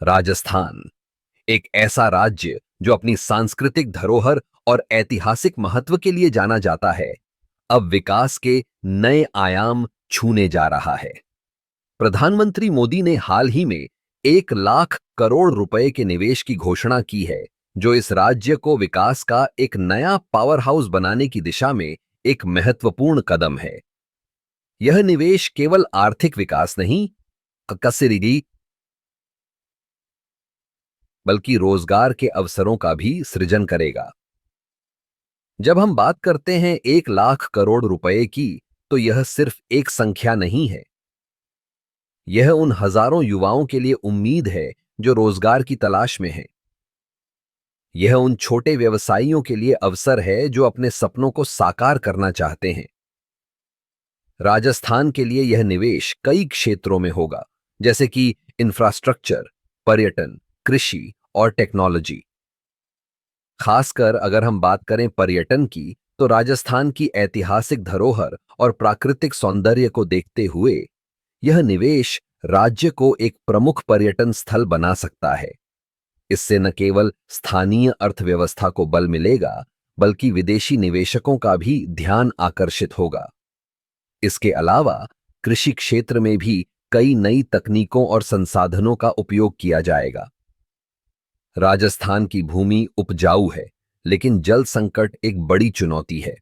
राजस्थान एक ऐसा राज्य जो अपनी सांस्कृतिक धरोहर और ऐतिहासिक महत्व के लिए जाना जाता है, अब विकास के नए आयाम छूने जा रहा है। प्रधानमंत्री मोदी ने हाल ही में 1 लाख करोड़ रुपए के निवेश की घोषणा की है, जो इस राज्य को विकास का एक नया पावर हाउस बनाने की दिशा में एक महत्वपूर्ण कदम है। यह निवेश केवल आर्थिक विकास नहीं, कसरीरी बल्कि रोजगार के अवसरों का भी सृजन करेगा। जब हम बात करते हैं 1 लाख करोड़ रुपए की, तो यह सिर्फ एक संख्या नहीं है। यह उन हजारों युवाओं के लिए उम्मीद है जो रोजगार की तलाश में हैं। यह उन छोटे व्यवसायियों के लिए अवसर है जो अपने सपनों को साकार करना चाहते हैं। राजस्थान के लिए यह निवेश कई क्षेत्रों में होगा, जैसे कि इंफ्रास्ट्रक्चर, पर्यटन, कृषि और टेक्नोलॉजी। खासकर अगर हम बात करें पर्यटन की, तो राजस्थान की ऐतिहासिक धरोहर और प्राकृतिक सौंदर्य को देखते हुए यह निवेश राज्य को एक प्रमुख पर्यटन स्थल बना सकता है। इससे न केवल स्थानीय अर्थव्यवस्था को बल मिलेगा, बल्कि विदेशी निवेशकों का भी ध्यान आकर्षित होगा। इसके अलावा कृषि क्षेत्र में भी कई नई तकनीकों और संसाधनों का उपयोग किया जाएगा। राजस्थान की भूमि उपजाऊ है, लेकिन जल संकट एक बड़ी चुनौती है।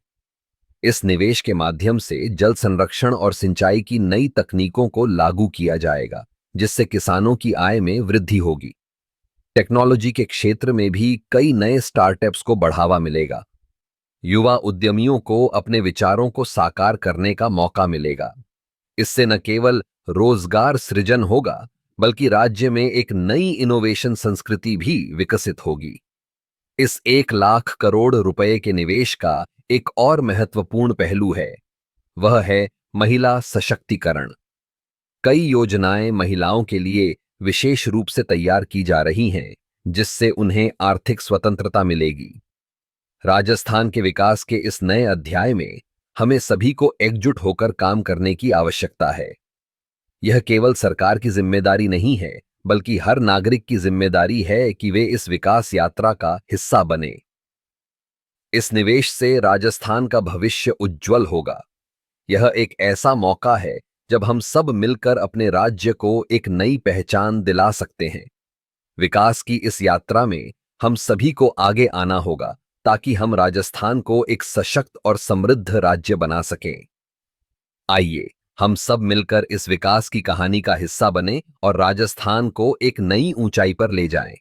इस निवेश के माध्यम से जल संरक्षण और सिंचाई की नई तकनीकों को लागू किया जाएगा, जिससे किसानों की आय में वृद्धि होगी। टेक्नोलॉजी के क्षेत्र में भी कई नए स्टार्टअप्स को बढ़ावा मिलेगा। युवा उद्यमियों को अपने विचारों को साकार करने का मौका मिलेगा। इससे न केवल रोजगार सृजन होगा, बल्कि राज्य में एक नई इनोवेशन संस्कृति भी विकसित होगी। इस 1 लाख करोड़ रुपए के निवेश का एक और महत्वपूर्ण पहलू है, वह है महिला सशक्तिकरण। कई योजनाएं महिलाओं के लिए विशेष रूप से तैयार की जा रही हैं, जिससे उन्हें आर्थिक स्वतंत्रता मिलेगी। राजस्थान के विकास के इस नए अध्याय में हमें सभी को एकजुट होकर काम करने की आवश्यकता है। यह केवल सरकार की जिम्मेदारी नहीं है, बल्कि हर नागरिक की जिम्मेदारी है कि वे इस विकास यात्रा का हिस्सा बने। इस निवेश से राजस्थान का भविष्य उज्जवल होगा। यह एक ऐसा मौका है जब हम सब मिलकर अपने राज्य को एक नई पहचान दिला सकते हैं। विकास की इस यात्रा में हम सभी को आगे आना होगा, ताकि हम राजस्थान को एक सशक्त और समृद्ध राज्य बना सकें। आइए हम सब मिलकर इस विकास की कहानी का हिस्सा बने और राजस्थान को एक नई ऊंचाई पर ले जाएं।